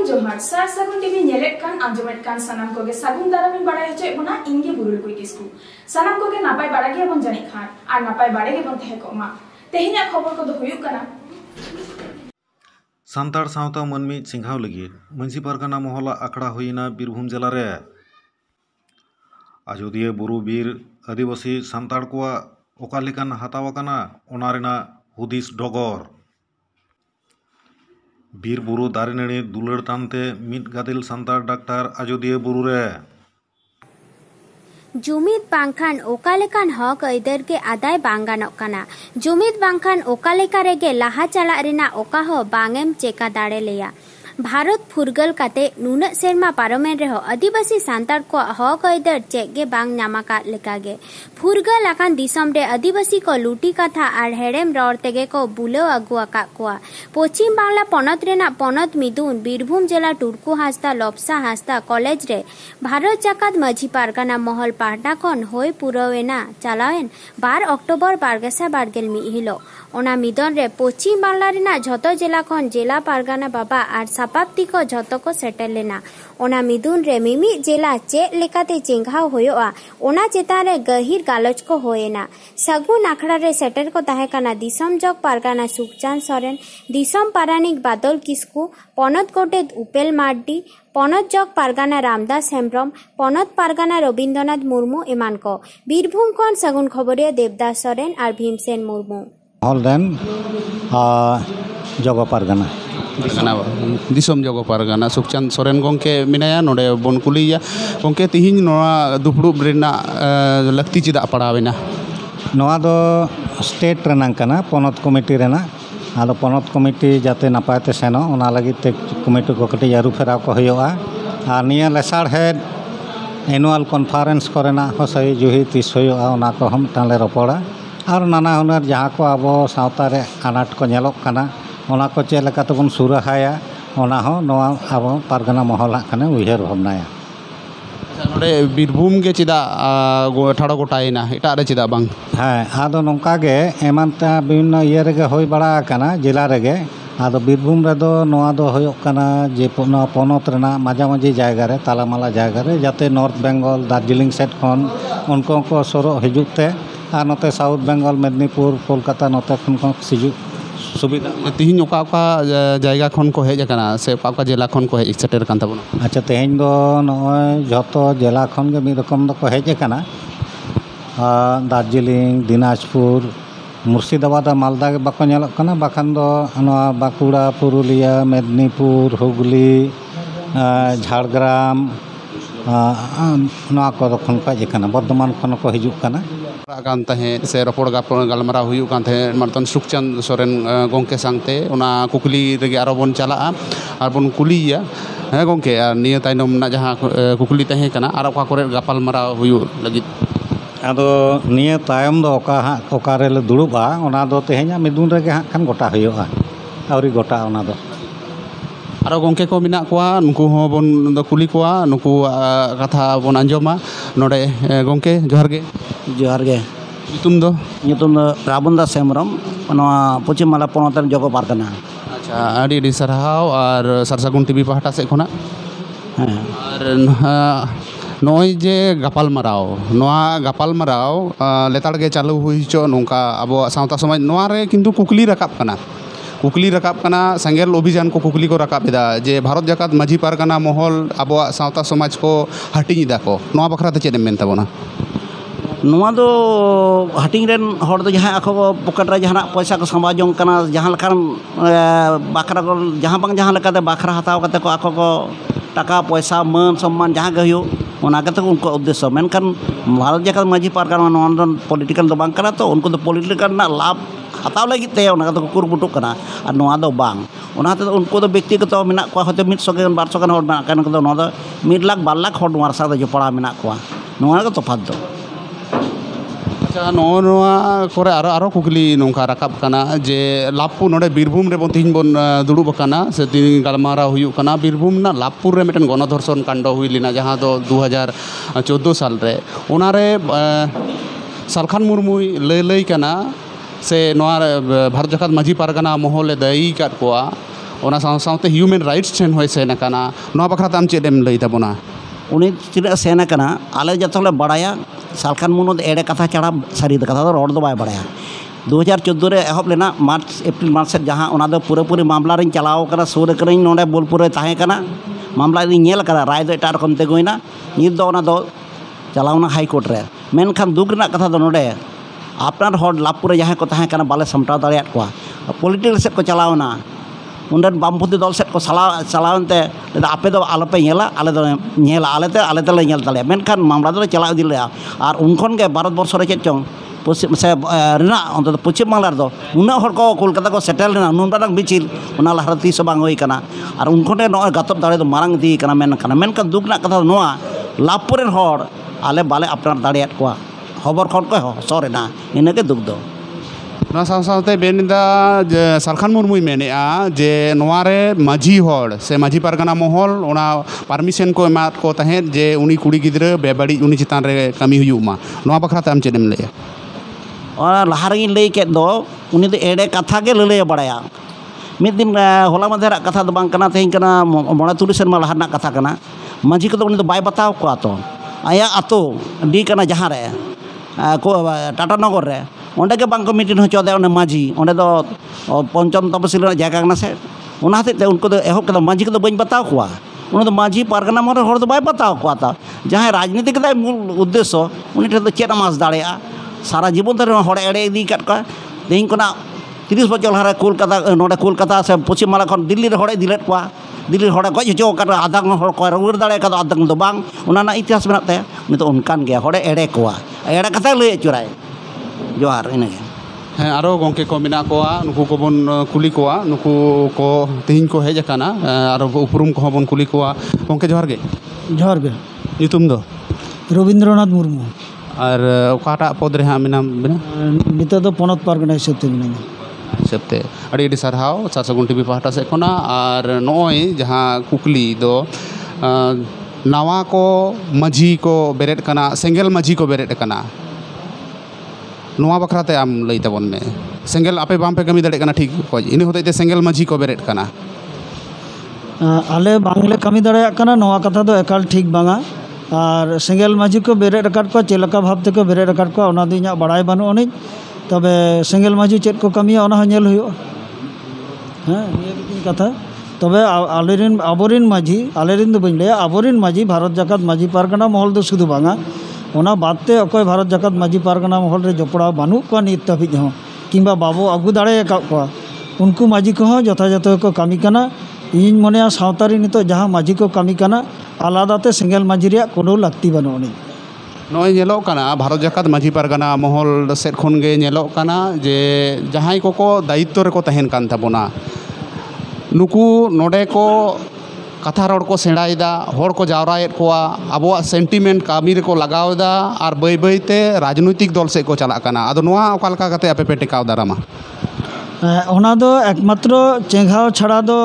जोहार सार सागुन टीवी नेलेट कान आंजमेट कान सनाम कोगे सागुन दारामिन बाड़ाय हचे बना इंगे बुरुल कुई किसकु सनाम कोगे नापाय बाड़ा गे बन जानि खान आर नापाय बाड़े गे बन तहे कोमा तेहिना खबर को दो हुयुक काना सान्ताड़ सावता मनमी सिंघाव लगी मंझी पारगाना मोहला आखड़ा हुईना बीरभूम जिला रे आजोदिया बुरु बीर आदिवासी सान्ताड़ को ओका लेकान हताव काना ओना रेना हुदिस डगर बीर बुरु दारे नाड़ी दुलड़ तानते मिद गादिल सान्ताड़ डाक्टर आजोदिया बुरु रे जुमिद बांखान ओकालेकान हक अइदार के आदाय बांग गानोग काना जुमिद बांखान ओकालेका रेगे लाहा चालाग रेना ओका हो बांगेम चेका दाड़े लेया भारत फुरगल काते नुना सेरमा पारमेन रेहो आदिवासी सान्ताड़ को हक अइदार चेगे बांग नामाका लेकागे फुरगल आकान दिसम रे आदिवासी को लुटी कथा आर हेड़ेम रड़ तेगे को बुलाव आगु आकाद कोआ पश्चिम बांगला पनत रेना पनत मिदुन बीरभूम जिला टुडकु हासदा लपसा हासदा कॉलेज रे भारत जाकात माझी पारगाना महल पाहटा खन होय पुरावेना चालावेन 12 अक्टोबर 2022 हिलो ओना मिदन रे पश्चिम बांगला रेना झतो जिला खन जिला पारगाना बाबा आर सापाप्ति को झतो को सेटल लेना ओना मिदुन रे मिमी जिला चे लेकाते चेंघाव होयोआ ओना चेतान रे गहिर गालोच को होएना सगुन आखड़ा रे सेटर को ताहे काना दिसम जग पारगाना सुखचांद सोरेन दिसम पारानिक बादल किस्कु पनत गोटेत उपेल मार्डी पनत जग पारगाना रामदास हेम्ब्रम पनत पारगाना रविन्द्रनाथ मुर्मू एमान को बीरभूम खन सगुन खबरिया देवदास सोरेन और भीमसेन मुर्मू हॉलदेन जगो पारगाना दिसम जगो पारगाना सुखचांद सोरेन गोंके मिनाया नोडे बन कुलिया गोंके तिहिन नोआ दुपड़ुब रेना लक्ति चिदा पड़ावेना नोआ दो स्टेट रेनांग काना पनत कमिटी रेना आदो पनत कमिटी जाते नापायते सेनो ओना लगित ते कमिटी को कटी यारू फेराव को होयोआ आ निया लेसाड़ हेड एनुअल कॉन्फ्रेंस कोरेना हो सही जुही तीस होयोआ ओना को हम ताले रोपड़ा और नाना हुनर जहाँ को अब सावता रे आनाट को नेलोक काना ओना को चेक लेका तबन सुराहाया ओना हो नोआ अब पारगाना महल खाने उयहर भावनाया नोडे बीरभूम के चिदा ठाड़ो गोटायना एटा रे चिदा बांग हाँ आदो नोंका गे एमानता विभिन्न इये रेगे होय बड़ा काना जिला रेगे आदो बीरभूम रेदो नोआ दो होयोक काना जे पनत रेना माझामाझी जायगा रे तालामाला जायगा रे जाते नॉर्थ बेंगल दार्जिलिंग सेट खन उनको को सरो हिजुते और नोते साउथ बेंगल मेदिनीपुर कोलकाता नोते खन को सिजु सुविधा तिहिन ओका ओका जायगा खन को हेज काना से ओका जिला खन को हेज सेटर कान ताबोना अच्छा तेहेन दो नय जतो जिला खन गे मिद रकम दो को हेज काना दार्जिलिंग दिनाजपुर मुर्शिदाबाद मालदा के बाको नेलोक काना बाखान दो नोआ बाकुड़ा पुरुलिया मेदिनीपुर हुगली झाड़ग्राम नोआ को खन को हेज काना बर्धमान खन को हिजुक काना से रपड़ गलमारा हुयुक कान तहे मारतन सुखचांद सोरेन गोंके सांगते ओना कुकली रेगे आरो बन चला और बन कुलिया हे गोंके निया ताइनम ना जहां कुकली तहे काना आर ओका करे गापालमारा हुयु लगित आदो निया तायम दो ओका रे दुड़ुबा ओना दो तेहे냐 मिदुन रेगे हां खान गोटा हुयुआ आवरी गोटा ओना दो आरो गोंके को मिना कोआ नुकु हो बन दो कुली कोआ नुकु कथा बन अंजमा नोडे गोंके जोहार गे nyutum do Rabunda Semrom पश्चिम माला पनत जगो पारगाना अच्छा आडी आडी सरहाव और सरसागुन टीवी पाहटा से खोना और नय जे गापाल माराव लेताड़ गे चालू हुई चो नोंका अब सावता समाज नोआ रे किंतु कुकली रकाब काना सेंगेल अभियान को कुकली को रकाब एदा जे भारत जाकात माझी पारगाना महल अब सावता समाज को हाटिंग दा को नोआ बखराते चेद मेन ताबोना नोआ दो हाटिंग रेन हर दो जहाँ आखो पॉकेट रे जहाँ पैसा को समाजों कना जहाँ लेखान बाखरा को जहाँ बांग जहाँ लेकाते बाखरा हताव काते को आखो को टाका पैसा मान सम्मान जहाँ गे हुयो ओना काते को उनको उद्देश्य मेनखान भारत जाकात माझी पारगाना नोआ पॉलिटिकल दो बांग कना तो उनको दो पॉलिटिकल ना लाभ हताव लगी ते ओना काते को कुरबुटुक कना और नोआ दो बांग ओना ते उनको दो व्यक्तिगत मेना को हते 100 गान 200 गान हर मेना कान को नोआ दो 1 लाख 2 लाख हर नोआ साथे जपड़ा मेना को नोआ को तफात दो अच्छा नोआ करे आरो कुकली नोंका रकाब काना जे लाभपुर नोडे बीरभूम रे तिहिन बन दुड़ुब काना से तिहिन गालमारा हुयुक काना बीरभूम ना लाभपुर रे मिटन गणधर्षण कांड हुई लेना जहाँ दो 2014 साल रे ओना रे सालखान मुर्मू लई काना से नोआ भारत जाकात माझी पारगाना महले दायी काट कोआ ᱚᱱᱟ ᱥᱟᱶᱛᱮ ᱦᱤᱭᱩᱢᱮᱱ ᱨᱟᱭᱤᱴᱥ ᱴᱷᱮᱱ ᱦᱚᱸᱭ ᱥᱮᱱ ᱟᱠᱟᱱᱟ ᱱᱚᱣᱟ ᱵᱟᱠᱷᱨᱟᱛᱮ ᱟᱢ ᱪᱮᱫ ᱮᱢ ᱞᱟᱹᱭ ᱛᱟᱵᱚᱱᱟ? ᱩᱱᱤ ᱛᱤᱱᱟᱹᱜ ᱥᱮᱱ ᱟᱠᱟᱱᱟ ᱟᱞᱮ ᱡᱚᱛᱚ ᱞᱮ ᱵᱟᱲᱟᱭᱟ ᱥᱟᱞᱠᱷᱟᱱ ᱢᱩᱨᱢᱩ ᱫᱚ ᱮᱲᱮ ᱠᱟᱛᱷᱟ ᱪᱷᱟᱲᱟ ᱥᱟᱹᱨᱤ ᱠᱟᱛᱷᱟ ᱫᱚ ᱨᱚᱲ ᱫᱚ ᱵᱟᱭ ᱵᱟᱲᱟᱭᱟ 2014 ᱨᱮ ᱮᱦᱚᱵ ᱞᱮᱱᱟ ᱮᱯᱨᱤᱞ ᱢᱟᱨᱪ ᱥᱮᱫ ᱡᱟᱦᱟᱸ ᱚᱱᱟ ᱫᱚ ᱯᱩᱨᱟᱹᱯᱩᱨᱤ ᱢᱟᱢᱞᱟ ᱨᱤᱧ ᱪᱟᱞᱟᱣ ᱟᱠᱟᱱᱟ ᱥᱩᱨ ᱟᱠᱟᱱᱟᱹᱧ ᱱᱚᱰᱮ ᱵᱳᱞᱯᱩᱨ ᱨᱮ ᱛᱟᱦᱮᱸ ᱠᱟᱱᱟ ᱢᱟᱢᱞᱟ ᱨᱤᱧ ᱧᱮᱞ ᱟᱠᱟᱫᱟ ᱨᱟᱭ ᱫᱚ ᱮᱴᱟᱜ ᱨᱚᱠᱚᱢ ᱛᱮᱜᱳᱭᱱᱟ ᱱᱤᱛ ᱫᱚ ᱚᱱᱟ ᱫᱚ ᱪᱟᱞᱟᱣᱱᱟ ᱦᱟᱭᱠᱳᱨᱴ ᱨᱮ ᱢᱮᱱᱠᱷᱟᱱ ᱫᱩᱠ ᱨᱮᱱᱟᱜ ᱠᱟᱛᱷᱟ ᱫᱚ ᱱᱚᱰᱮ ᱟᱯᱱᱟᱨ ᱦᱚᱲ ᱞᱟᱵᱷᱯᱩᱨ ᱨᱮ ᱡᱟᱦᱟᱸᱭ ᱠᱚ ᱛᱟᱦᱮᱸ ᱠᱟᱱᱟ ᱵᱟᱞᱮ ᱥᱟᱢᱴᱟᱣ ᱫᱟᱲᱮᱭᱟᱫ ᱠᱚᱣᱟ ᱯᱚᱞᱤᱴᱤᱠᱮᱞ ᱥᱮᱫ ᱠᱚ ᱪᱟᱞᱟᱣᱱᱟ ᱩᱱᱨᱮᱱ ᱵᱟᱢᱯᱚᱱᱛᱷᱤ ᱫᱚᱞ ᱥᱮᱫ ᱠᱚ ᱪᱟᱞᱟᱣᱮᱱᱛᱮ ᱟᱯᱮ ᱫᱚ ᱟᱞᱚᱯᱮ ᱧᱮᱞᱟ ᱟᱞᱮ ᱫᱚ ᱧᱮᱞᱟ ᱟᱞᱮ ᱛᱮᱞᱮ ᱧᱮᱞ ᱫᱟᱲᱮᱭᱟᱜᱼᱟ ᱢᱮᱱᱠᱷᱟन ᱢᱟᱢᱞᱟ ᱫᱚᱞᱮ ᱪᱟᱞᱟᱣ ᱤᱫᱤ ᱞᱮᱜᱼᱟ ᱟᱨ ᱩᱱ ᱠᱷᱚᱱ ᱜᱮ ᱵᱷᱟᱨᱚᱛ ᱵᱚᱨᱥᱚ ᱨᱮ ᱪᱮᱫ ᱪᱚᱝ ᱥᱮ ᱨᱮᱱᱟᱜ ᱚᱱᱛᱮ ᱯᱚᱪᱷᱤᱢ ᱵᱟᱝᱞᱟ ᱨᱮᱫᱚ ᱩᱱᱟᱹᱜ ᱦᱚᱲ ᱠᱚ ᱠᱳᱞᱠᱟᱛᱟ ᱠᱚ ᱥᱮᱴᱮᱨ ᱞᱮᱱᱟ ᱱᱩᱱ ᱢᱟᱨᱟᱝ ᱢᱤᱪᱷᱤᱞ ᱚᱱᱟ ᱞᱟᱦᱟ ᱛᱤᱥ ᱦᱚᱸ ᱵᱟᱝ ᱦᱩᱭ ᱟᱠᱟᱱᱟ ᱟᱨ ᱩᱱ ᱠᱷᱚᱱ ᱱᱚᱜᱼᱚᱭ ᱜᱟᱛᱚᱵ ᱫᱟᱲᱮ ᱫᱚ ᱢᱟᱨᱟᱝ ᱤᱫᱤ ᱟᱠᱟᱱᱟ ᱢᱮᱱᱠᱷᱟᱱ ᱫᱩᱠ ᱨᱮᱱᱟᱜ ᱠᱟᱛᱷᱟ ᱫᱚ ᱱᱚᱣᱟ ᱞᱟᱵᱷᱯᱩᱨ ᱨᱮᱱ ᱦᱚᱲ ᱟᱞᱮ ᱵᱟᱞᱮ ᱟᱯᱱᱟᱨ ᱫᱟᱲᱮᱭᱟᱫ ᱠᱚᱣᱟ ᱦᱚᱵᱚᱨ ᱠᱷᱚᱱ ᱠᱚ ᱥᱚᱨᱮᱱᱟ ᱤᱱᱟᱹᱜᱮ ᱫᱩᱠ ᱫᱚ ᱱᱚᱣᱟ ᱥᱟᱶᱛᱮ ᱢᱮᱱᱫᱟ ᱡᱮ ᱥᱟᱞᱠᱷᱟᱱ ᱢᱩᱨᱢᱩᱭ ᱢᱮᱱᱮᱫᱼᱟ ᱡᱮ ᱱᱚᱣᱟᱨᱮ ᱢᱟᱹᱡᱷᱤ ᱦᱚᱲ ᱥᱮ ᱢᱟᱹᱡᱷᱤ ᱯᱟᱨᱜᱟᱱᱟ ᱢᱚᱦᱚᱞ ᱚᱱᱟ ᱯᱟᱨᱢᱤᱥᱚᱱ ᱠᱚ ᱮᱢᱟᱫ ᱠᱚ ᱛᱟᱦᱮᱸᱫ ᱡᱮ ᱩᱱᱤ ᱠᱩᱲᱤ ᱜᱤᱫᱽᱨᱟᱹ ᱵᱮᱵᱟᱹᱲᱤᱡ ᱩᱱᱤ ᱪᱮᱛᱟᱱ ᱨᱮ ᱠᱟᱹᱢᱤ ᱦᱩᱭᱩᱜ ᱢᱟ ᱱᱚᱣᱟ ᱵᱟᱠᱷᱨᱟᱛᱮ ᱟᱢ ᱪᱮᱫ ᱮᱢ ᱞᱟᱹᱭᱟ? ᱚᱱᱟ ᱞᱟᱦᱟ ᱨᱮᱜᱤᱧ ᱞᱟᱹᱭ ᱠᱮᱫ ᱫᱚ ᱩᱱᱤ ᱫᱚ ᱮᱲᱮ ᱠᱟᱛᱷᱟ ᱜᱮ ᱞᱟᱹᱞᱟᱹᱭ ᱵᱟᱲᱟᱭᱟ ᱢᱤᱫ ᱫᱤᱱ ᱦᱚᱞᱟ ᱢᱟᱫᱷᱮᱨᱟᱜ ᱠᱟᱛᱷᱟ ᱫᱚ ᱵᱟᱝ ᱠᱟᱱᱟ ᱛᱮᱦᱮᱧ ᱠᱟᱱᱟ 9-3 ᱥᱮᱨᱢᱟ ᱞᱟᱦᱟ ᱨᱮᱱᱟᱜ ᱠᱟᱛᱷᱟ ᱠᱟᱱᱟ ᱢᱟᱹᱡᱷᱤ ᱠᱚᱫᱚ ᱩᱱᱤ ᱫᱚ ᱵᱟᱭ ᱵᱟᱛᱟᱣ ᱠᱚᱣᱟ ᱛᱚ ᱟᱭᱟᱜ ᱟᱛᱳ ᱰᱤ ᱠᱟᱱᱟ ᱡᱟᱦᱟᱸ ᱨᱮ ᱴᱟᱴᱟ ᱱᱚᱜᱚᱨ ᱨᱮ ᱚᱸᱰᱮ ᱜᱮ ᱵᱟᱝᱠᱚ ᱢᱤᱴᱤᱝ ᱦᱚᱪᱚᱭᱮᱫᱟ ᱚᱱᱮ ᱢᱟᱹᱡᱷᱤ ᱚᱸᱰᱮ ᱫᱚ ᱯᱚᱧᱪᱚᱢ ᱛᱚᱯᱚᱥᱤᱞ ᱨᱮᱱᱟᱜ ᱡᱟᱭᱜᱟ ᱠᱟᱱᱟ ᱥᱮ ᱚᱱᱟ ᱦᱚᱛᱮᱡ ᱛᱮ ᱩᱱᱠᱩ ᱫᱚ ᱮᱦᱚᱵ ᱠᱮᱫᱟ ᱢᱟᱹᱡᱷᱤ ᱠᱚᱫᱚ ᱵᱟᱹᱧ ᱵᱟᱛᱟᱣ ᱠᱚᱣᱟ ᱩᱱᱤ ᱫᱚ ᱢᱟᱹᱡᱷᱤ ᱯᱟᱨᱜᱟᱱᱟ ᱢᱚᱦᱚᱞ ᱦᱚᱲ ᱫᱚ ᱵᱟᱭ ᱵᱟᱛᱟᱣ ᱠᱚᱣᱟ ᱛᱟ ᱡᱟᱦᱟᱸᱭ ᱨᱟᱡᱽᱱᱤᱛᱤ ᱠᱮᱫᱟᱭ ᱢᱩᱞ ᱩᱫᱽᱫᱮᱥᱥᱚ ᱩᱱᱤ ᱴᱷᱮᱱ ᱫᱚ ᱪᱮᱫ ᱮᱢ ᱟᱸᱥ ᱫᱟᱲᱮᱭᱟᱜᱼᱟ ᱥᱟᱨᱟ ᱡᱤᱵᱚᱱ ᱫᱷᱚᱨᱮ ᱦᱚᱲ ᱮᱲᱮ ᱤᱫᱤ ᱟᱠᱟᱫ ᱠᱚᱣᱟ ᱛᱮᱦᱮᱧ ᱠᱷᱚᱱᱟᱜ 30 ᱵᱚᱪᱷᱚᱨ ᱞᱟᱦᱟᱨᱮ ᱱᱚᱰᱮ ᱠᱳᱞᱠᱟᱛᱟ ᱥᱮ ᱯᱚᱪᱷᱤᱢ ᱵᱟᱝᱞᱟ ᱠᱷᱚᱱ ᱫᱤল্ᱞᱤ ᱨᱮ ᱦᱚᱲᱮ ᱤᱫᱤ ᱞᱮᱫ ᱠᱚᱣᱟ ᱫᱤल्ली हड़े गज हचो कर आधम हड़ को रुआड़ दाड़े का आधम दो बांग उन्ना इतिहास में उन्नी तो उनकान गया हड़े एड़े कोआ एड़े कथा लई अचुराय जोहार इनगे ᱦᱮᱸ ᱟᱨᱚ ᱜᱚᱝᱠᱮ ᱠᱚ ᱢᱮᱱᱟᱜ ᱠᱚᱣᱟ ᱱᱩᱠᱩ ᱠᱚᱵᱚᱱ ᱠᱩᱞᱤ ᱠᱚᱣᱟ ᱱᱩᱠᱩ ᱠᱚ ᱛᱮᱦᱮᱧ ᱠᱚ ᱦᱮᱡ ᱟᱠᱟᱱᱟ ᱟᱨ ᱩᱯᱨᱩᱢ ᱠᱚᱦᱚᱸ ᱵᱚᱱ ᱠᱩᱞᱤ ᱠᱚᱣᱟ ᱜᱚᱝᱠᱮ ᱡᱚᱦᱟᱨ ᱜᱮ ᱧᱩᱛᱩᱢ ᱫᱚ रविंद्रनाथ मुर्मू ᱟᱨ ᱚᱠᱟᱴᱟᱜ ᱯᱚᱫ ᱨᱮ ᱦᱟᱸᱜ ᱢᱮᱱᱟᱢ नितो दो पनत पारगना हिसाब ते मिनाᱧᱟ हिसाब ते अड़ी अड़ी सारहाव सारसागुन टीवी पाहटा से खोना और नॉय जहाँ कुकली दो नवा को मझी को बेरेट कना सेंगल मझी को बेरेट कना नवा बखराते आम लई तबन में सेंगल आपे बाम पे कमी दड़े कना ठीक को इन होते ते सेंगल मझी को बेरेट कना आले बांगले कमी दड़े कना नवा कथा दो एकाल ठीक बांगा और सेंगल मझी को बेरेट रकाट को चेलका भाव ते को बेरेट रकाट को ओना दो इᱧᱟᱹᱜ बड़ाई बानु अनिज तबे सेंगल मझी चेक को कमिया ओना हो नेल हुयो हाँ निया कथा तबे आलेरिन आबोरिन मझी आलेरिन दो बइन लया आबोरिन मझी भारत जाकात मझी पारगना महल दो शुधु बांगा ओना बातते अकोय भारत जाकात मझी पारगना महल रे जपड़ा बानु को नित तबिज हो किंबा बाबू अगु दाड़े का को उनको मझी को यथायथ को कमी कना इन मनेया सावतारी नितो जहां मझी को कमी कना आलादाते सेंगल मझी रे कोनो लाक्ति बानु अनिज नॉय नेलो कना भारत जाकात मझी पारगना महल सेट खन गे नेलो कना जे जहां को दायित्व रे को तहन कान ताबोना नुकु नोडे को कथा रोड को सेड़ायदा हर को जावरायेद कोआ आबोआ सेंटिमेंट कामी रे को लगावदा और बई बईते राजनीतिक दल से को चला कना आदो नोआ ओका लका कते आपे पे टेकाव दारामा ओना दो एकमात्र चेंघाव छाड़ा दो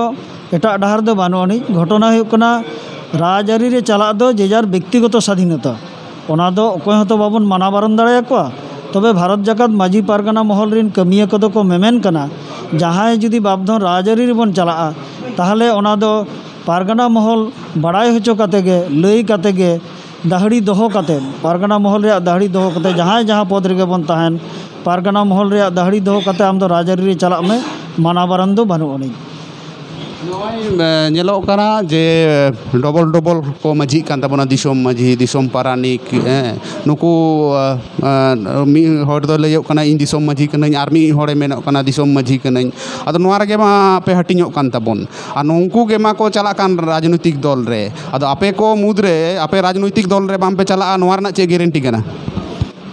एटा डाहार दो बानु अनिज घटना हुयुग कना राजआरी रे चला दो जेजार व्यक्तिगत स्वाधीनता ओना दो अकोय हतो बाबन माना बारन दाड़े को तबे भारत जाकात मझी पारगना महल रिन कमिया कदो को मेमेन कना जहां जुदी बाबधन राजआरी रे बन चला ताहले ओना दो पारगना महल बड़ाई होचो काते गे लई काते गे दाहड़ी दोहो काते पारगना महल रे दाहड़ी दोहो काते जहां जहां पद रे बन ताहन पारगना महल रे दाहड़ी दोहो काते आम दो राजआरी रे चला में माना बारन दो बानु अनिज नेलो कना जे डबल डबल को मझी कान ताबोना दिसोम मझी दिसोम पारानिक नुकु मी हर दो लयो कना इन दिसोम मझी कनाኝ आर्मी हरे मेनो कना दिसोम मझी कनाኝ आदो नोआ रे मा पे हटिñो कान ताबोन आ नुंकु गे मा को चला कान राजनीतिक दल रे आदो आपे को मुद्रे आपे राजनीतिक दल रे बाम पे चला नोआ रना चे गारंटी कना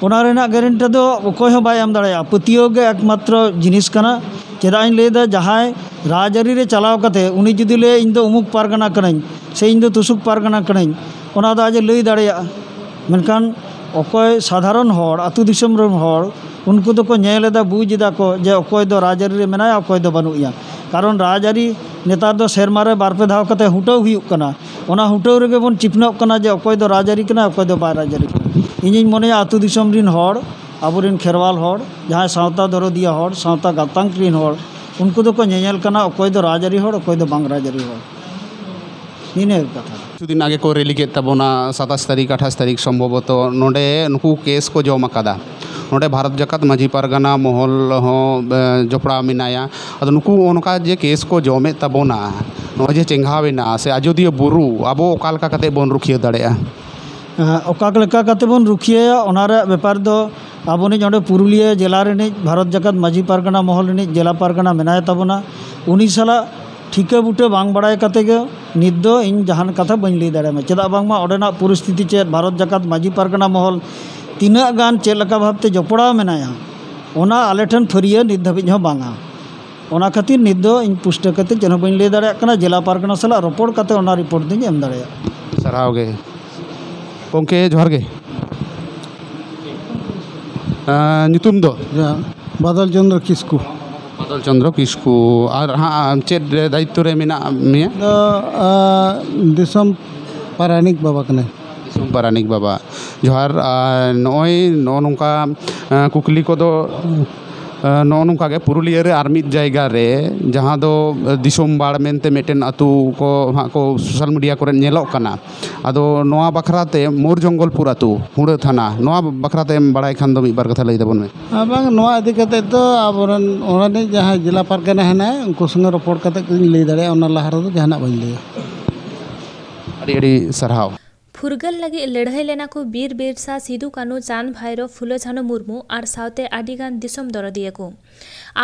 ओना रेना गारंटी दो कोय हो बाय एम दाड़ाया पतियो गे एकमात्र जिनिस कना चेदा इन लेदा जहां राजआरी रे चलाव कते उनी जुदी ले इन दो उमुक पारगना कनाኝ से इन दो तुसुक पारगना कनाኝ ओना दो आज लई दाड़ाया मेनखान अकोय साधारण हर आतु दिसम रे हर उनको तो को नेलेदा बुझदा को जे अकोय दो राजआरी रे मेनाया अकोय दो बानुया कारण राजआरी नेतार दो सेरमा रे बार पे धाव कते हुटाव हुयुग कना ओना हुटाव रेगे बन चिपनोग कना जे अकोय दो राजआरी कना अकोय दो बाय राजआरी इᱧ मने आतु दिसम रिन हर आबोरिन खेरवाल हर जहां सावता दरदिया हर सावता गातांग रिन हर उनको दो को ñeñel kana okoy do rajari hor okoy do bang rajari hor नीने कथा কিছুদিন আগে को রেলি কেদ তাবনা 27 তারিখ 28 তারিখ সম্ভবত নোডে নুকু কেস को जम आकादा नोडे भारत जाकात माझी पारगाना महल हो जपड़ा मिनाया अद नुकु ओनका जे केस को जमे तबोना नो जे चेंगावेना से अयोध्या बुरु आबो ओकालका कते बन रुखिया दाड़ेया ओकालका कते बन रुखिया ओनारे व्यापार दो आबोनी जोंडे पुरुलिया जिला रे भारत जाकात माझी पारगाना महल रे जिला पारगाना मिनाया तबोना उनी साला ठीका बुटे बांग बड़ाय कते गे नित दो इन जहान कथा बन लई दाड़ेमा चेदा बांगमा ओडेना परिस्थिति चे भारत जाकात माझी पारगाना महल तीना गान चेलका भावते जपड़ा मेनाया ओना आले ठन फरिया नित धाबिज हो बांगा ओना खातिर नित दो इन पुष्ट कते जन बन लई दाड़े कना जिला पारगाना साला रिपोर्ट कते ओना रिपोर्ट दिन एम दाड़े सराव गे गोंके जोहार गे नितुम दो बादल चंद्र किस्कू बादल चंद्र किस्कू और हाँ चेद दायित्व रे मेना मिया दिसम पारानिक बाबा कने दिसम पारानिक बाबा जोहार नय नोंका कुकली को दो नोंका के पुरुलिया रे आर मिद जायगा रे जहां दो दिसम बाड़ मेनते मेटेन अतु को हाँ को सोशल मीडिया करे नेलोक कना आदो नोआ बखराते मोर जंगलपुर अतु हुड़े थाना नोआ बखराते बड़ाई खान दो मिबार कथा लई दबन में बांग नोआ इदी कते तो आबरन ओरानी जहां जिला पारगाना हेना उनको संगे रिपोर्ट कते लई दाड़े ओना लहार दो जहाना बन लिया अड़ी अड़ी सरहाव फुरगल लगी लड़ाई लेना को बीर बिरसा सिदु कानू चांद भाईरो फुलो छानो मुर्मू और सावते आडिगान दिसम दरदिया को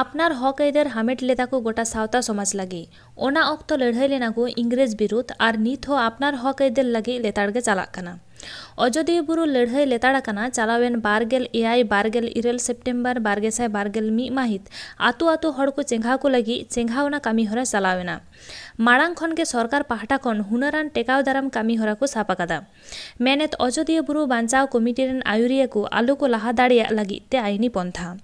आपनार हक आइदार हामेट लेता को गोटा सावता समाज लगी ओना अक्तो लड़ाई लेना को इंग्रेज बिरुद्ध और नित हो आपनार हक आइदार लगी लेताड़गे चालाक कना अयोध्या बुरु लड़ाई लेताड़ा कना चालावेन 12 सेप्टेम्बर 2022 माहित आतु आतु हड़ को चेंघाव को लगी चेंघावना कामी हरा चलावेना माड़ांग खन के सरकार पाहटा खन हुनरान टेकाव दाराम कामी हरा को साप आकादा मेनेत अयोध्या बुरु बांचाव कमिटी रेन आयुरिया को आलू को लाहा दाड़िया लगी ते आईनी पंथा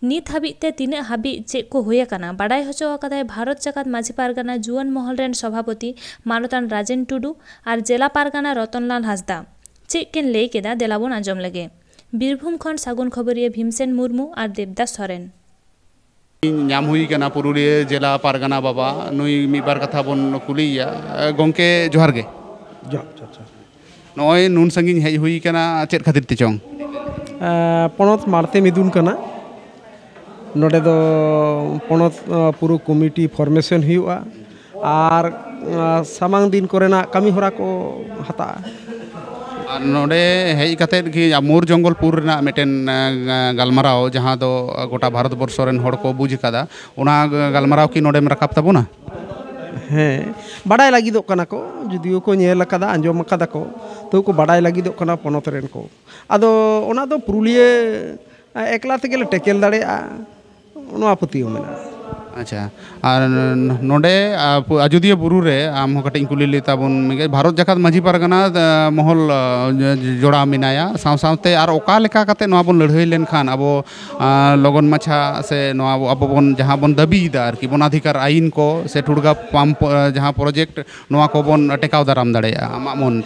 नित हाबिते तीन हाबि चेक को होया कना बाडाय होचो आकादाय भारत जाकात माझी पारगाना जुआन महल रेन सभापति मानतान राजेन टुडू और जिला पारगाना रतनलाल हासदा चेक किन लई केदा देलाबन आंजम लगे बीरभूम खन सागुन खबरिया भीमसेन मुर्मू और देवदास सोरेन नाम हुई कना पुरुलिया जिला पारगाना बाबा नुई मिबार कथा बन कुलिया गोंके जोहार गे नय नुन संगिन हेज हुई कना चेत खातिर ते चोंग पनत मारते मिदुन कना नोडे दो पनत पुरु कमिटी फॉर्मेशन हुआ और सामांग दिन कोरेना कमी होरा को हता नोडे हेज कते कि मोर जंगलपुर रेना मेटेन गलमाराव जहां दो गोटा भारत वर्ष रेन हड़ को बुझ कदा ओना गलमाराव की नोडेम रकाब ताबोना हाँ बाडाय लगिदो कना को जुदियो को नेल कदा आंजम कदा को तो को बाडाय लगिदो कना पनत रेन को आदो ओना दो पुरुलिया एकला तेगेले टेकेल दाड़ेया ओना पतियो मेना अच्छा और नोडे अयोध्या बुरु रे आम कटिंग कुली लेता बन भारत जाकात माझी पारगाना महल जोड़ा मिनाया साव सावते और ओका लेका कते नोआ बन लड़ाई लेन खान अबो लगन माछा से नोआ अबो बन जहां बन दबीदा आरकी वनाधिकार आईन को से ठुड़गा पाम्प जहां प्रोजेक्ट नोआ को बन टेकाव दाराम दाड़ेया आमा मन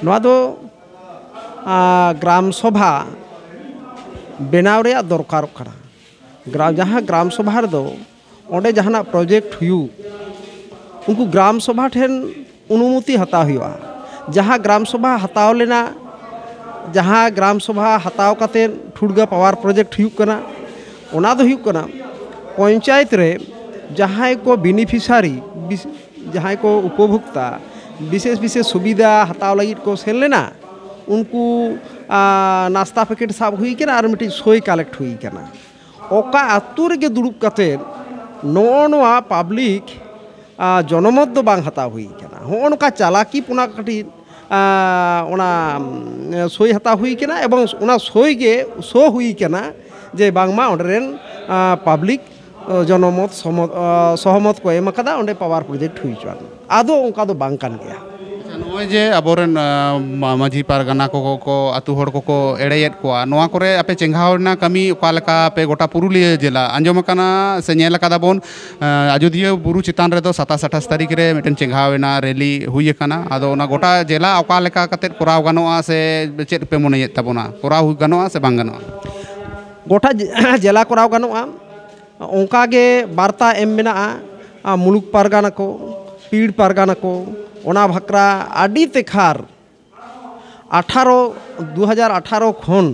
नोआ दो ग्राम सभा बेनाव रे दरकार करा जहाँ ग्राम सभा दो ओंडे जहाना प्रोजेक्ट हुयु उनको ग्राम सभा ठेन अनुमति हताव हुआ जहाँ ग्राम सभा हताव लेना जहाँ ग्राम सभा हताव काते ठुड़गा पावर प्रोजेक्ट हुयु कना ओना दो हुयु कना पंचायत रे जहाँ को बेनिफिशियरी जहाँ को उपभोक्ता विशेष विशेष सुविधा हताव लगी को सेन लेना उनको नाश्ता पैकेट साब हुई कना और मिट्टी सोई कलेक्ट हुई कना ओका आतु रेगे दुड़ुब कते नोआ पब्लिक जनमत दो बांग हताव हुई कना होनका चालाकी पुना कटी ओना सोई हताव हुई कना एवं ओना सोई गे सो हुई कना जे बांगमा ओंडरेन पब्लिक जनमत सहमत को एम कदा ओंडे पावर प्रोजेक्ट हुई चुन आदो ओंका दो बांग कान गया नोय जे अबोरेन माझी पारगाना को आतु हड़ को एड़ेयत कोआ नोआ करे आपे चेंघावना कमी ओका लेका पे गोटा पुरुलिया जिला आंजम कना से नेल कदा बोन अयोध्या बुरु चितान रे दो 27-28 तारीख रे मेटन चेंघावना रैली हुई कना आदो ओना गोटा जिला ओका लेका कते कोराव गनोआ से चेत पे मोनेयत ताबोना कोराव गनोआ से बांग गनोआ गोटा जिला Koraon गनोआ onka barta em mena muluk pargana ko pid pargana ko ona bhakra adi tekhar 2018 khon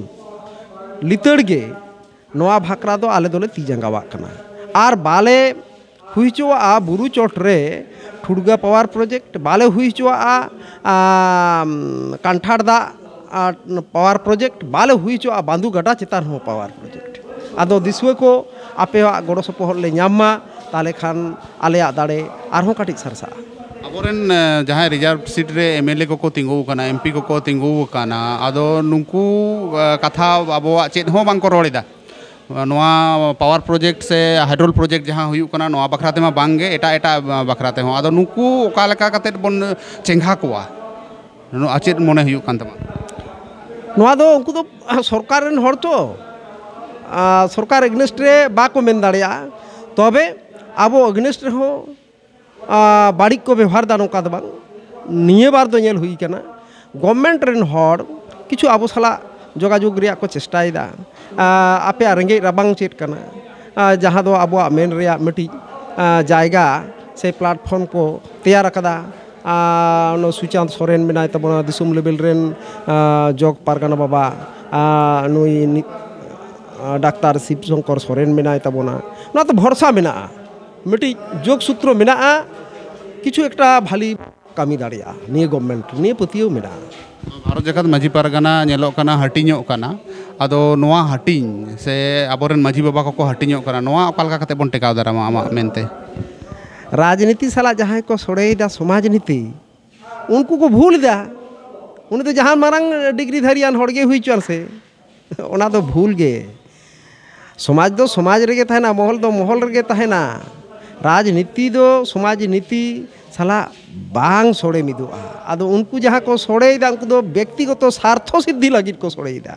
litar ge noa bhakra do ale dole ti jangawa kana ar bale huichoa buru chotre ठुड़गा पावर प्रोजेक्ट बाले हुई चुआ कांठाड़ the power project बाले हुई चुआ बांधु गटा चितान हो power project आदो दिसुए को आपे गड़ो सपोहर ले ᱧᱟᱢ मा ताले खान आलेया दाड़े आरहों काटिक सरसा अबोरेन जहाँ रिजर्व सीट रे एमएलए को तिंगु काना एमपी को तिंगु काना आदो नुंकु कथा आबोआ चेत हो बांग को रोड़ेदा नोआ पावर प्रोजेक्ट से हाइड्रोल प्रोजेक्ट जहाँ हुई कना नोआ बखराते मा बांगे एटा एटा बखराते हो आदो नुकु ओका लेका कते बन चेंघा कोआ नो आचेत मने हुई कान तमा नोआ दो उनको तो सरकार रेन हर तो सरकार एग्नेस्ट रे बाको मेन दाड़िया तबे आबो एग्नेस्ट रे हो बाड़िक को व्यवहार दा नोका दबां निये बार दो नेल हुई कना गवर्नमेंट रेन हर किछु आबो साला जोगाजोग रिया को चेष्टायदा आपे रेंगे रबांग चेत कना जहाँ दो आबो मेन रिया मिटी जायगा से प्लेटफॉर्म को तैयार कदा सुचांत सोरेन मेनाय तबना दिसुम लेवल रेन जग पारगाना बाबा नुई डाक्तार शिवशंकर सोरेन मेनाय तबना ना तो भरोसा मेना मिटी जोग सूत्र मेना किछु एकटा भाली कामी दाड़िया निये गवर्नमेंट निये पतियो मेना भारत जगत माझी पारगाना नेलोक काना हटिñो काना आदो नोआ हटिñ से आबोरेन माझी बाबा को हटिñो काना नोआ ओकालका कते बन टेकाव दारामा आमा मेनते राजनीति साला जहाँ को सोड़ेदा समाज नीति उनको को भूल दा उन्हें तो जहाँ मारंग डिग्री धारियान हड़गे हुई चल से ओना तो भूल गे समाज दो समाज रेगे तहना महल दो महल रेगे तहना राजनीति दो समाज नीति साला बांग सोड़े मिदुआ आदो उनको जहाँ को सोड़ेदा उनको दो व्यक्तिगत स्वार्थ सिद्धि लगित को सोड़ेदा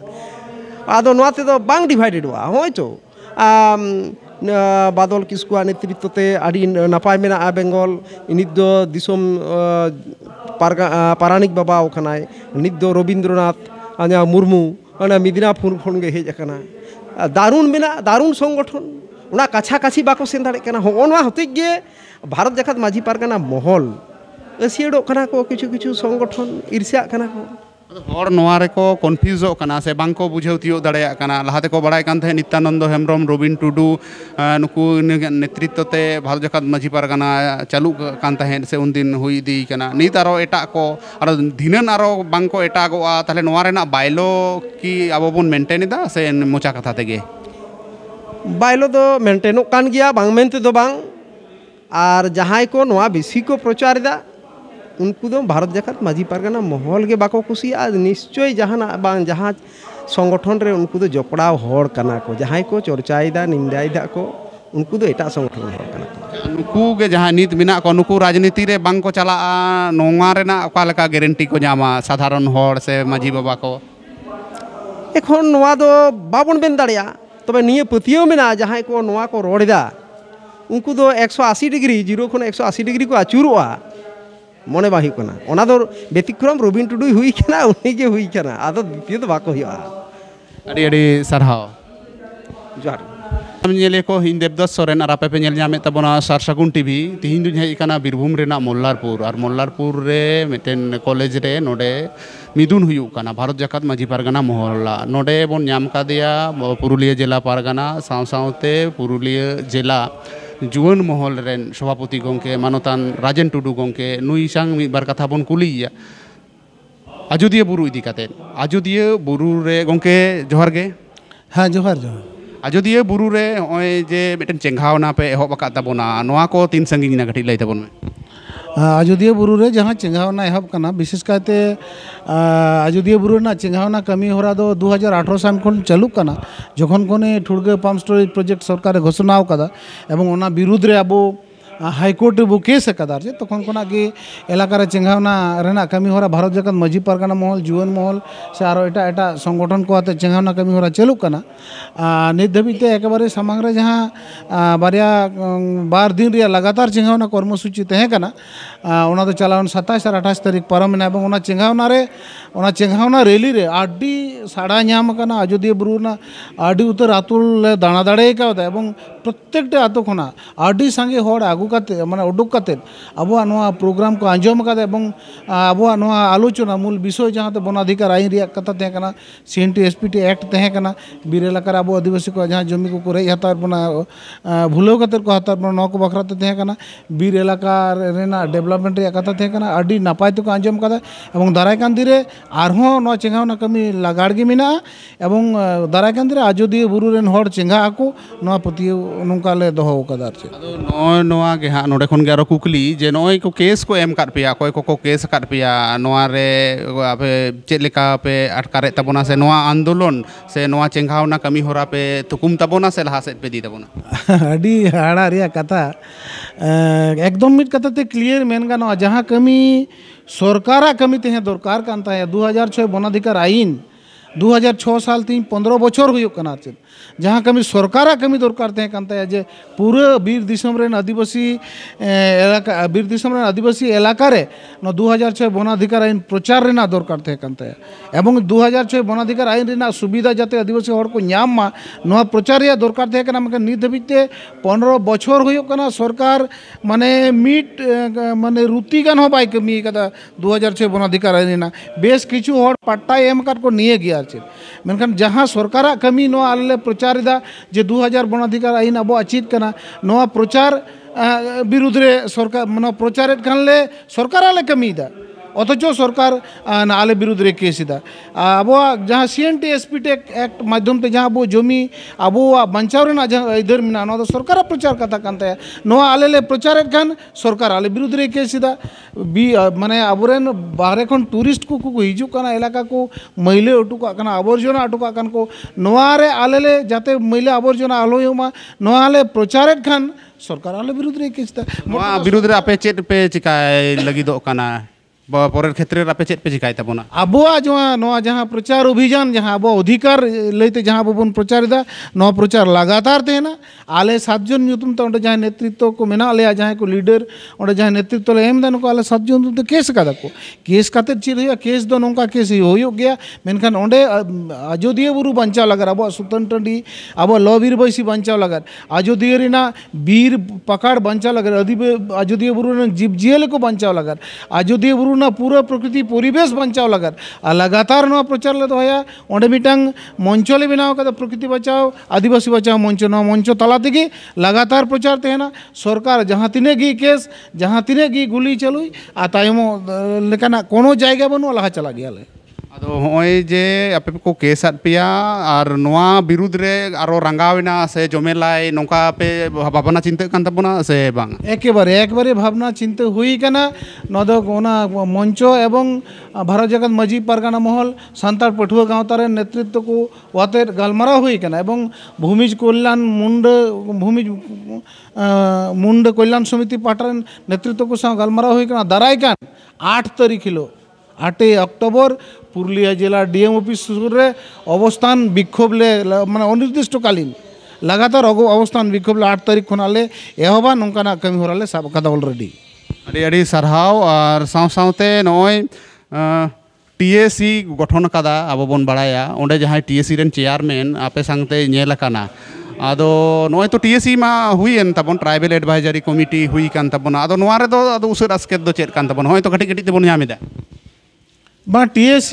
आदो नोआते दो बांग डिवाइडेड हुआ होय तो बादल किस्कुआ नेतृत्व ते आड़ी नापाय मेना बेंगल नित दो दिसोम पारानिक बाबा ओखानाय नित दो रवींद्रनाथ आ냐 मुर्मू अना मिदनापुर खन गे हेज अकना दारुण मेना दारुण संगठन उना काछा काछी बाको सेन दाड़े कना होनवा हते गे भारत जगत माझी पारगाना महल एसियडो कना को किछु किछु संगठन ईर्ष्या कना को हर नोआ रेको कन्फ्यूजो काना से बांको बुझेव तियो दाड़ेया काना लहाते को बड़ाय कान थे नित्यानंद हेम्ब्रम रवीन टुडू नुकु नेतृत्व ते भारत जगत माझी पारगाना चालू कान थे से उन दिन हुई दी काना नित आरो एटा को आरो दिनन आरो बांको एटा गोआ ताले नोआ रेना बायलो की आबो बन मेंटेन दा से मोचा कथा तेगे बायलो दो मेंटेनो कान गिया बांग मेनते दो बांग आर जहां को नोआ बेसी को प्रचार दा उनको दो भारत जगत माझी पारगाना महल के बाको कुसिया निश्चय जहाना बांग जहाँ संगठन रे उनको दो जपड़ाव हर कना को जहां को चर्चायदा निंदायदा को उनको दो एटा संगठन हर कना को नुकु के जहां नीत मिना को नुकु राजनीति रे बांग को चला नोंगा रेना ओका लेका गारंटी को जामा साधारण हर से माझी बाबा को एखन नोआ दो बाबन बेन दाड़िया तबे निये पतियो मेना जहां को नोआ को रोड़दा उनको दो 180 डिग्री 0 खन 180 डिग्री को आचुरोआ मने बाही कना ओना दो व्यतिक्रम रवीन टुडू हुई कना उनी के हुई कना आदो द्वितीय तो बाको हुआ अड़ी अड़ी सरहाव जोहार नेले को हिंद देवदास सोरेन और आपे पे नेल जामे तबना सारसागुन टीवी तिहिन दुन हेज कना बीरभूम रेना मोल्लारपुर और मोल्लारपुर रे मिटेन कॉलेज रे नोडे मिदुन हुयु कना भारत जगत माझी पारगाना मोहल्ला नोडे बन नाम का दिया पुरुलिया जिला पारगाना साव सावते पुरुलिया जिला जुवन महल रेन सभापति गंके मानतान राजेन टुडू गंके नुई सांग मिद बार कथा बन कुलिया आजोदिया बुरु इदी काते आजोदिया बुरु रे गंके जोहार गे हाँ जोहार जोहार आजोदिया बुरु रे ओय जे मिटेन चेंघावना पे एहब अका तबना नोआ को तीन संगिनी ना गठी लई तबन में आजोदिया बुरु रे जहाँ चेंघावना एहब कना विशेष काते आजोदिया बुरु ना चेंघावना कमी होरा दो 2018 सान खन चालू कना जखन कोने ठुड़गे पाम्प स्टोरेज प्रोजेक्ट सरकार घोषणा कदा एवं ओना विरुद्ध रे आबो हाईकोर्ट बो केस कदा जे तखन कोना के एलाका रे चेंघावना रेना कमी होरा भारत जगत माझी पारगाना महल जुवन महल से आरो एटा एटा संगठन को आते चेंघावना कमी होरा चालू कना नित धबिते एकेबारे सामांग रे जहाँ बारिया बार दिन रे लगातार चेंघावना कर्मसूची तहे कना ओना तो चलावन 27 और 28 तारीख पारमना एवं ओना चेंघावना रैली रे आडी साड़ा नाम कना आजोदिया बुरु ना आडी उतर आतुल दाणा दाड़े का एवं प्रत्येकटा आतो खना आडी संगे होड़ आगु काते माने उडुक काते आबो नोआ प्रोग्राम को आंजम काते एवं आबो नोआ आलोचना मूल विषय जहाँ ते वन अधिकार आईन रिया कथा तहे कना CNT SPT एक्ट तहे कना बीर एलाका आबो आदिवासी को जहाँ जमी को रेज हतार बना भूलो काते को हतार बना नौ को बखरा तहे कना बीर एलाका रेना डेवलपमेंट रिया कथा तहे कना आडी नापाय तो आंजम काते एवं दाराय कान दिरे आरहों नोआ चेंगावना कमी लागाड़ गे मेना एवं दाराय कान दिरे आजोदिया बुरु रेन होड़ चेंगा आको नोआ पतियो नोंका ले दोहो कदार चे नोआ के हाँ नोडे खन के आरो कुकली जे नोय को केस को एम काट पिया कोय को केस काट पिया नोआ रे आपे चेद लेका पे अटकारे तबोना से नोआ आंदोलन से नोआ चेंगावना कमी होरा पे तुकुम तबोना से लहा सेट पे दी तबोना अडी हाड़ा रिया कथा एकदम मिट कथा ते क्लियर मेन गानो जहाँ कमी सरकारा कमी ते दरकार कानता है 2006 वनाधिकार आईन 2006 साल 15 बछर हुयुक कना चेद जहाँ कमी सरकारा कमी दरकार तहे कानता है जे पूरा बीर दिसम रेन आदिवासी एलाका बीर दिसम रेन आदिवासी एलाका रे न 2006 वनाधिकार आईन प्रचार रेना दरकार तहे कानता है एवं 2006 वनाधिकार आईन रेना सुविधा जाते आदिवासी होड़ को ᱧᱟᱢ मा नोआ प्रचार रे दरकार तहे कना मके नित धबिते 15 बछर हुयुक कना सरकार माने मिट माने रुति गान हो बाय कमी कदा 2006 वनाधिकार आईन रेना बेस किछु होड़ पट्टा एम काट को निये गया मेनखान जहाँ सरकारा कमी नोआ आले प्रचार जे 2000 वनाधिकार आईन अब अचित कना नोआ प्रचार विरुद्ध रे सरकार माने प्रचार खानले सरकार आले कमी दा अथच सरकार आले विरुद्ध रे केस दा अब जहाँ CNT SPT एक्ट माध्यम ते जहाँ अब जमी अब बचाव रेना जहाँ इधर मिना नोआ सरकार प्रचार कथा कानता है नोआ आले ले प्रचार खान सरकार आले विरुद्ध रे केस दा बी माने अबरेन बाहरे खन टूरिस्ट को हिजू कना इलाका को मैले अटुका कना आवर्जना अटुका कन को नोआ रे आले ले जाते मैले आवर्जना आलो युमा नोआ आले प्रचार खान सरकार आले विरुद्ध रे केस दा नोआ विरुद्ध रे आपे चेत पे चिकाय लगी दो कना परेर क्षेत्र रे आपे चेत पे चिकाय तबोना आबोआ जहाँ प्रचार अभियान जहाँ अब अधिकार लैते जहाँ अब बन प्रचार दा नोआ प्रचार लगातार तेना आले 7 जन ᱧᱩᱛᱩᱢ ᱛᱮ ᱚᱸᱰᱮ ᱡᱟᱦᱟᱸ ᱱᱮᱛᱨᱤᱛᱛᱚ ᱠᱚ ᱢᱮᱱᱟᱜ ᱞᱮᱭᱟ ᱡᱟᱦᱟᱸᱭ ᱠᱚ लीडर ᱚᱸᱰᱮ ᱡᱟᱦᱟᱸ ᱱᱮᱛᱨᱤᱛᱛᱚ ᱞᱮ ᱮᱢ ᱫᱟ ᱱᱩᱠᱩ ᱟᱞᱮ 7 ᱡᱚᱱ ᱧᱩᱛᱩᱢ ᱛᱮ केस ᱠᱟᱫᱟ ᱠᱚ केस ᱠᱟᱛᱮ ᱪᱮᱫ ᱦᱩᱭᱩᱜᱼᱟ केस ᱫᱚ ᱱᱚᱝᱠᱟ केस ᱦᱩᱭᱩᱜ ᱜᱮᱭᱟ ᱢᱮᱱᱠᱷᱟन ᱚᱸᱰᱮ ᱟᱡᱚᱫᱤᱭᱟᱹ ᱵᱩᱨᱩ ᱵᱟᱧᱪᱟᱣ ᱞᱟᱜᱟᱫ ᱟᱵᱚ ᱥᱩᱛᱟᱹᱱ ᱴᱟᱺᱰᱤ ᱟᱵᱚ ᱞᱚᱵᱤᱨ ᱵᱟᱹᱭᱥᱤ ᱵᱟᱧᱪᱟᱣ ᱞᱟᱜᱟᱫ ᱟᱡᱚᱫᱤᱭᱟᱹ ᱨᱮᱱᱟᱜ ᱵᱤᱨ ᱯᱟᱠᱟᱲ ᱵᱟᱧᱪᱟᱣ ᱞᱟᱜᱟᱫ ᱟᱡᱚᱫᱤᱭᱟᱹ ᱵᱩᱨᱩ ᱨᱮᱱ ᱡᱤᱵᱽ ᱡᱤᱭᱟᱹᱞᱤ ᱠᱚ ᱵᱟᱧᱪᱟᱣ ᱞᱟᱜᱟᱫ ᱟᱡᱚᱫᱤᱭᱟᱹ ᱵᱩᱨᱩ ᱨᱮᱱᱟᱜ पूरा प्रकृति परिवेश बचाव लगा लगातार नोआ प्रचार ले दोया ओंडे मिटांग मंचो ले बनाव कदा प्रकृति बचाओ आदिवासी बचाओ मंचो नोआ मंचो तला तेगे लगातार प्रचार तेना सरकार जहाँ तिने गी केस जहाँ तिने गी गुली चलुई आ तायमो लेकाना कोनो जायगा बनु लहा चला गया ले आदो होय जे आपे को केस आत पिया और नोआ विरुद्ध रे आरो रंगावेना से जमेलाय नोका पे भावना चिंता कान तबना से बांग एकेबारे भावना चिंता हुई कना नदो ओना मंचो एवं भारत जगत मजी परगना महल सांतार पठुआ गांवता रे नेतृत्व को वाते गलमारा हुई कना एवं भूमिज कल्याण मुंड कल्याण समिति पाटर नेतृत्व को सा गलमारा हुई कना दाराय कान 8 तारीख हिलो 8 अक्टोबर पुरुलिया जिला डीएम ऑफिस सुर रे अवस्थान विक्षोभ ले माने अनिर्दिष्टकालीन लगातार अवस्थान विक्षोभ ले 8 तारीख खनाले एहबा नोंकाना कमी होराले साब कदा ऑलरेडी अड़ी सरहाव और सावते नय TAC गठन कदा अब बन बड़ाया ओंडे जहाँ TAC रेन चेयरमैन आपे संगते नेल काना आदो नोय तो TAC मा हुईन तबन ट्राइबल एडवाइजरी कमिटी हुई कान तबन आदो नोआ रे दो आदो उसे आस्केत दो चेत कान तबन होय तो कटी कटी तबन यामिदा बा TAC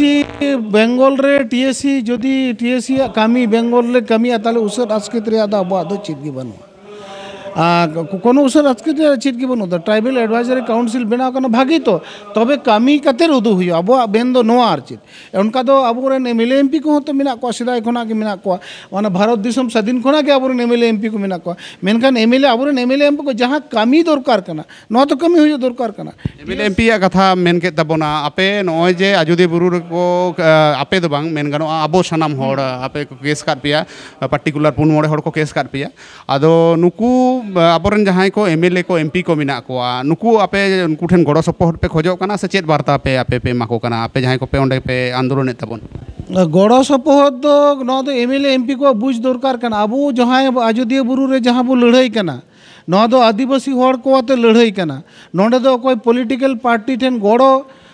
बेंगल रे TAC जदि TAC कमी बेंगल रे कमी ताले उसे आस्केत रे आदा अब आदो चीज गी बनु कोनो उसे आस्केत रे चीज गी बनु ट्राइबल एडवाइजरी काउंसिल बनाव कना भागी तो तबे कमी कते रुदु हुई अब बेन दो नोआ आर चीज उनका दो अब रे MLA MP को तो मिना को सिदाय खना के मिना को माने भारत दिसम स्वाधीन खना के अब रे MLA MP को मिना को मेनखान MLA अब रे MLA MP को जहां कमी दरकार कना न तो कमी हुई दरकार कना MLA MP या कथा मेन के तबना आपे नय जे आजोदी बुरु को आपे दो बांग मेन गानो आबो सनाम होड़ आपे को केस काट पिया पर्टिकुलर 4 मोड़े होड़ को केस काट पिया आदो नुकु आबोरन जहां को MLA को MP को मिना को नुकु आपे उनको ठेन गड़ो सपोर्ट पे खोजो कना से चेत वार्ता पे आपे माको कना आपे जहां को पे ओंडे पे आंदोलन तबन गड़ो सपोर्ट दो न तो MLA MP को बुझ दरकार कना अब जहां आजोदिया बुरु रे जहां बो लड़ाई कना न दो आदिवासी होड़ को आते लड़ाई कना नोंडे दो कोई पॉलिटिकल पार्टी ठेन गड़ो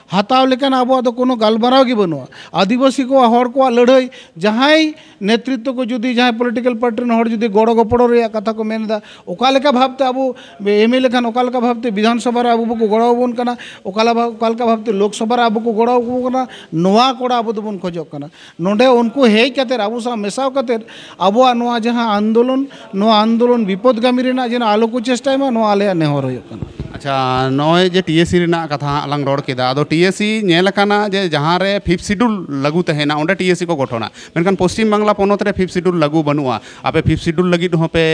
हताव लेकिन अब कोनो गलमाराव गे बनुआ आदिवासी को हर को लड़ाई जहां नेतृत्व को जुदी जहां पॉलिटिकल पार्टी हर जुदी गड़ गपड़ रे कथा को मेनदा ओका लेका भावते अब एमए लेखान ओका लेका भावते विधानसभा रे अब को गड़ाबोन कना ओका लेका भावते लोकसभा रे अब को गड़ाबो कना नोआ कोड़ा अब दोबोन खोजोक कना नोंडे उनको हेज कते अब सा मेसाव कते अब नोआ जहां आंदोलन विपदगामी रेना जेना आलो को चेष्टा मा नोआ आले नेहर होयक कना। अच्छा नॉय जे टीएससी रेना कथा लंग रोड केदा आदो टीएससी नेल काना जे जहां रे 5th शेड्यूल लागू तहेना ओंडे टीएससी को गठना मेनखान पश्चिम बांग्ला पोनत रे 5th शेड्यूल लागू बनुआ आपे 5th शेड्यूल लगी होपे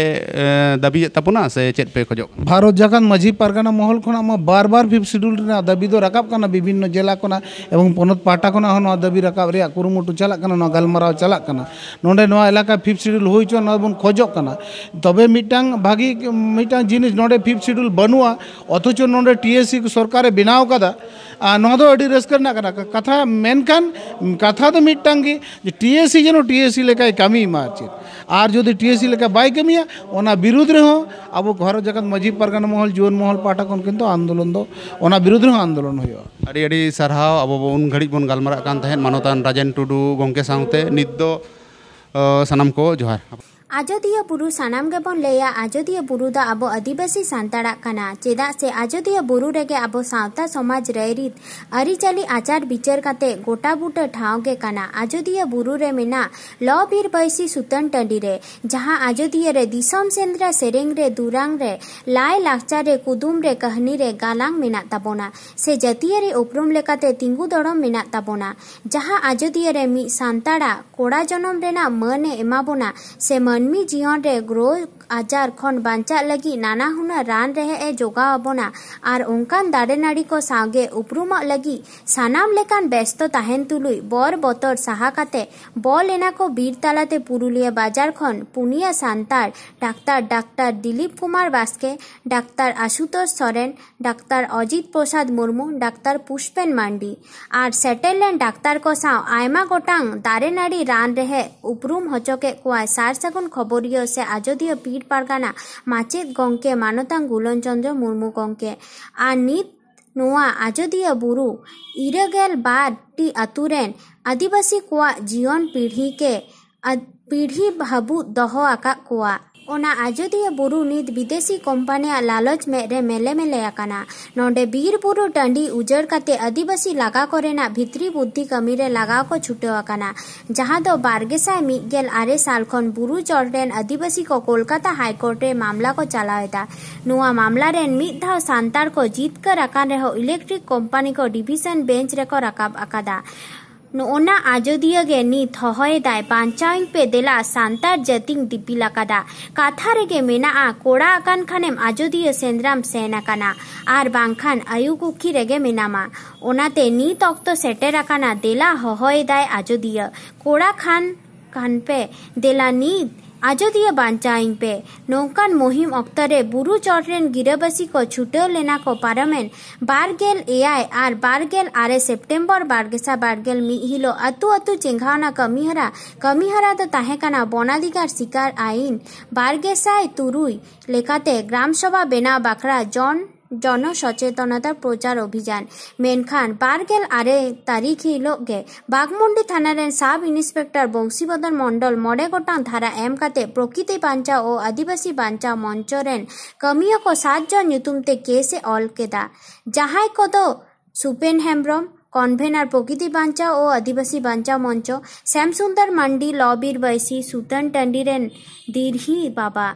दाबी तपुना से चेत पे खोजो भारत जाकान माझी पारगाना महल खना मा बार 5th शेड्यूल रेना दाबी दो राकाब काना विभिन्न जिला कोना एवं पोनत पाटा कोना हनो दाबी राकाब रे कुरुमुटु चला काना न गलमाराव चला काना नोंडे नो इलाका 5th शेड्यूल होई चो न बन खोजो काना तबे मिटांग भागी मिटांग जिनिस नोंडे 5th शेड्यूल बनुआ अथच नोंडे टीएससी सरकार बनाव कदा नोदो अडी रस्कर ना कना कथा मेनखान कथा तो मिटांग गे टीएससी जनो टीएससी लेका कमी मा और जो टीएससी लेका बाय कमिया ओना विरुद्ध रे हो अब घर जगत माझी पारगाना महल जुवन महल पाटा कोन किंतु आंदोलन दो ओना विरुद्ध रे आंदोलन होयो अड़ी अड़ी सरहाव अब उन घड़ी बन गलमारा कान तहन मानोतान राजेन टुडू गोंके साउते नित दो सनम को जोहार आजोदिया बुरु सानाम गेबन लेया आजोदिया बुरु दा आबो आदिवासी सांताड़ा कना चेदा से आजोदिया बुरु रेगे आबो सावता समाज रैरित अरिचाली आचार विचार काते गोटा बूटा ठाव गे कना आजोदिया बुरु रे मेना लो बीर बैसी सुतन टंडी रे जहां आजोदिया रे दिसम सेंद्रा सेरेंग रे दुरांग रे लाय लाक्चार रे कुदुम रे कहनी रे गालांग मेना ताबोना से जतिया रे उपरुम लेकाते तिंगु दड़म मेना ताबोना जहां आजोदिया रे मी सांताड़ा कोड़ा जनम रेना मने एमाबोना से मानवी जीवन रे रोग आजार खन बांचा लगी नाना हुना रान रहे ए जोगा अबोना और उनकान दाड़े नाड़ी को सागे उपरुमा लगी सानाम लेकान व्यस्त ताहेन तुलुई बर बतर साहा काते बल एना को बीर तालाते पुरुलिया बाजार खन पुनिया सांतार डाक्तार दिलीप कुमार बास्के डाक्तार आशुतोष सोरेन डाक्तार अजित प्रसाद मुर्मू डाक्तार पुष्पेन मांडी और सेटेलैंड डाक्तार को साव आयमा गोटांग दारे नाड़ी रान रहे उपरुम हचोके कुआ सार सगुन खबरियो से आजोदिया पीर पारगाना माचेद गंके मानतांग गुलन चंद्र मुर्मू गंके आ नित नोआ आजोदिया बुरु इरगेल बार टी अतुरेन आदिवासी कुआ जीवन पीढ़ी भाबू दहो आका कुआ ओना आजोदिया बुरु नित विदेशी कंपनिया लालच में रे मेले मेले आकाना नोंडे बीर बुरु टंडी उजड़ काते आदिवासी लगा कोरेना भित्री बुद्धि कमी रे लगाव को छुटेव आकाना जहां दो 1208 साल खन बुरु चढ़रेन आदिवासी को कोलकाता हाईकोर्ट रे मामला को चलावेदा नुआ मामला रेन मिद धाव सांतार को जीत कर आकान रेहो इलेक्ट्रिक कंपनी को डिविजन बेंच रे को रकाब आकादा नोना आजोदिया गे नित हय दाय बांचाइन पे देला सांतार जतिंग दिपिला कादा काथा रेगे मेना आ कोड़ा आकान खानेम आजोदिया सेंद्राम सेना काना आर बांखान आयु कुखी रेगे मेनामा ओनाते नित ऑक्तो सेटेर आकाना देला हय दाय आजोदिया कोड़ा खान पे देला नित आजोदिया बांचाइन पे नौकान मुहिम अक्तरे बुरु चढ़रेन गिराबासी को छुटेव लेना को पारमेन 12 और 12 सेप्टेम्बर 12 मी हिलो अतु चेंघावना कमीहरा तो ताहेकाना बनाधिकार शिकार आईन 1203 लेकाते ग्राम सभा बेना बाखरा जन सचेतनता प्रचार अभियान मेनखान 12 तारीख हिलोगे बागमुंडी थाना रेन सब इन्स्पेक्टर बंशीबदन मंडल मोड़े गोटांग धारा एम काते प्रकृति बांचा और आदिवासी बांचा मंच रेन कमियों को 7 जन ᱧᱩᱛᱩᱢ केसे ऑल केदा जहां को दो सुपेन हेम्ब्रम कन्वेनर प्रकृति बांचा और आदिवासी बांचा मंच श्याम सुंदर मंडी लॉबीर बैसी सुतन टंडी रेन दीर्घी बाबा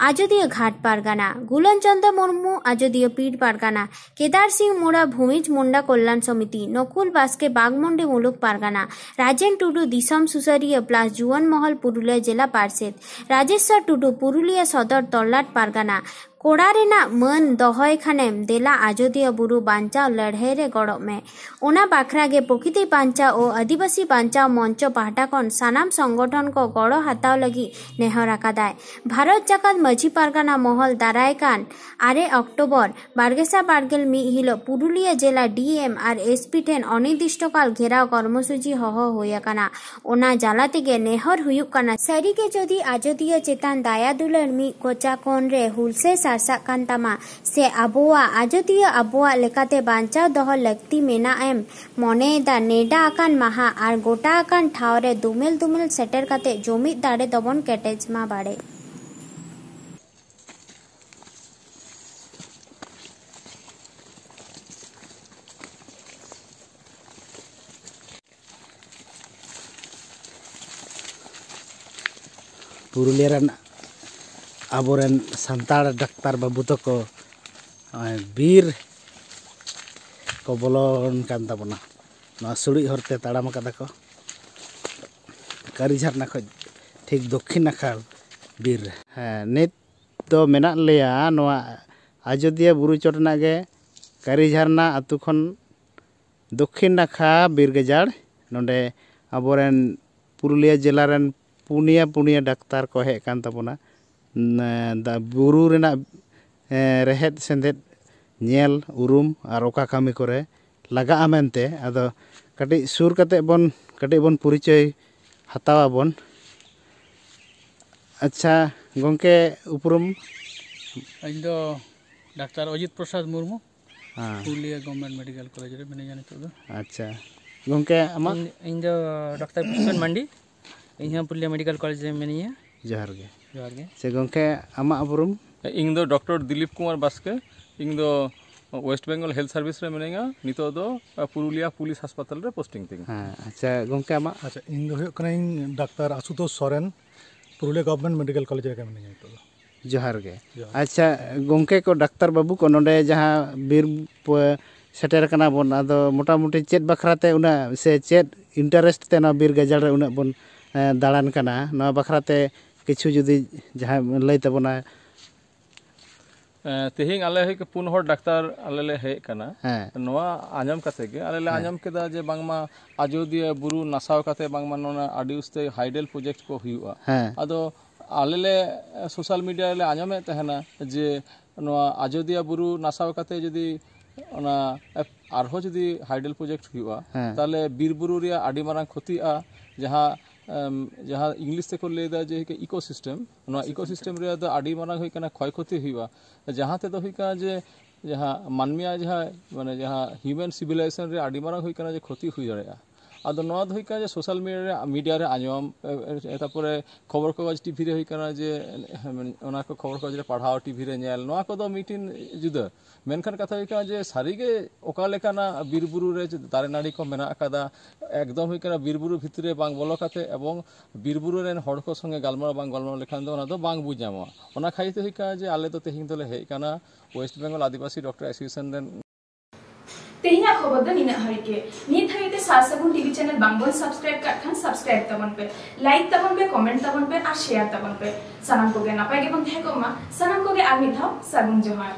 आजोदिया घाट पारगाना गुलन चंद्र मुर्मू आजोदिया पीर पारगाना केदार सिंह मुड़ा भूमिज मुंडा कल्याण समिति नकुल बास्के बागमुंडी मुलुक पारगाना राजेन टुडू दिसम सुसरिया प्लस जुवन महल पुरुलिया जिला पार्षद राजेश्वर टुडू पुरुलिया सदर तल्लाट पारगाना कोड़ा रेना मन दहय खानेम देला आजोदिया बुरु बांचाव लड़ाई रे गड़ो में ओना बाखरा गे प्रकृति बांचा और आदिवासी बांचाव मंच पाहटा खन सानाम संगठन को गड़ो हाताव लगी नेहर आकादाय भारत जाकात माझी पारगाना महल दारायकान 8 अक्टोबर 12 मी हिलो पुरुलिया जिला डीएम और एसपी ठेन अनिर्दिष्टकाल घेराव कर्मसूची हहो होयाकाना ओना जालाते गे नेहर हुयुक काना सारी के जदि आजोदिया चेतान दाया दुलर मी कोचा कोन रे हुलसे सारसाग कान तामा से आबोआ आजोदिया आबोआ लेकाते बांचाव दोहो लगती मेना एम मोनेदा नेडा आकान महा आर गोटा आकान ठावरे दुमेल दुमेल सेटर काते जुमिद दाड़े दबन केटेज मा बाड़े। पुरुलिया रन आबोरेन सांताड़ डाक्तार बाबू तको बीर को बोलोन कान ताबोना नवा सुड़ी हरते ताड़ाम कादा को कारीझार ना खो ठीक दक्षिण नाखा बीर नित तो मेना लेया नवा आजोदिया बुरु चोटना गे कारीझारना आतु खन दक्षिण नाखा बीर गजाड़ नोंडे आबोरेन पुरुलिया जिला रेन पुनिया डाक्तार को हेज कान ताबोना बुरु रेना रेहेद सेंदेद नेल उरुम और ओका कामी करे लगा मेनते आदो कटी सुर कते बन परिचय हतावा बन। अच्छा गोंके उपरुम इन दो doctor Ajit Prasad Murmu Purulia government medical college रे मैनेजर नितो दो। अच्छा गोंके अमा इन दो डॉक्टर पुष्पन मंडी इन पुरुलिया मेडिकल कॉलेज रे मैनेजर जोहार गे से गोंके अमा उपरुम इन दो डॉक्टर दिलीप कुमार बास्के इन दो वेस्ट बेंगल हेल्थ सर्विस रे मिनेगा नितो दो पुरुलिया पुलिस अस्पताल रे पोस्टिंग तिंग। अच्छा गोंके अमा अच्छा इन दो हो कना इन doctor Ashutosh Soren Purulia government medical college रे मिनेगा नितो दो। जोहार गे। अच्छा गोंके को डाक्तार बाबू को नोंडे जहां बीर सेटर कना बन आदो मोटा मोटी चेत बखराते उना से चेत इंटरेस्ट ते ना बीर गजाड़ रे उना बन दाड़ान कना नवा बखराते किछु जुदी जहां लई तबना तेहिंग आले हे पुन हर डाक्तार आले ले हे कना नवा आंजम काते गे आले ले आंजम केदा जे बांगमा आजोदिया बुरु नासाव काते बांगमा नोना आडी उस्ते हाइडल प्रोजेक्ट को हुआ आदो आले ले सोशल मीडिया ले आंजमे तहना जे नवा आजोदिया बुरु नासाव काते जदी ओना आरहो जदी हाइडल प्रोजेक्ट हुआ ताले बीर बुरु रिया आडी मारां खतिआ जहाँ इंग्लिश से को लेदा जे इकोसिस्टम इकोसिस्टम रे द आडी माना होई कना क्षय क्षति हुआ जहाँ ते दो होई का जे जहाँ मानमिया जहाँ माने जहाँ ह्यूमन सिविलाइजेशन रे आडी माना होई कना जे क्षति हुई दाड़ेया आदो नवा होई का जे सोशल मीडिया रे आंजम तारपरे खबर कागज टीवी रे होई कना जे ओना को खबर कागज रे पढ़ाओ टीवी रे नेल नवा को दो मीटिंग जुदा मेनखान कथा होई का जे सारीगे ओका लेकाना बीर बुरु रे दारे नाड़ी को मेना अकादा एकदम होई कना बीर बुरु भितरे बांग बोलो काते एवं बीर बुरु रेन हड़ को संगे गालमारा बांग गालमारा लेखान दो ओना दो बांग बुझ जामो ओना खाइते होई का जे आले तो तेहिं दोले हेज काना वेस्ट बेंगल आदिवासी डॉक्टर एसोसिएशन रेन तेहिना खबर दो निना हरिके नित हरिते सारसागुन टीवी चैनल बांगबन सब्सक्राइब करखान सब्सक्राइब तबन पे लाइक तबन पे कमेंट तबन पे और शेयर तबन पे सनम को गे नापाय गे बन थेको मा सनम को गे आर मिधाव सागुन जोहार।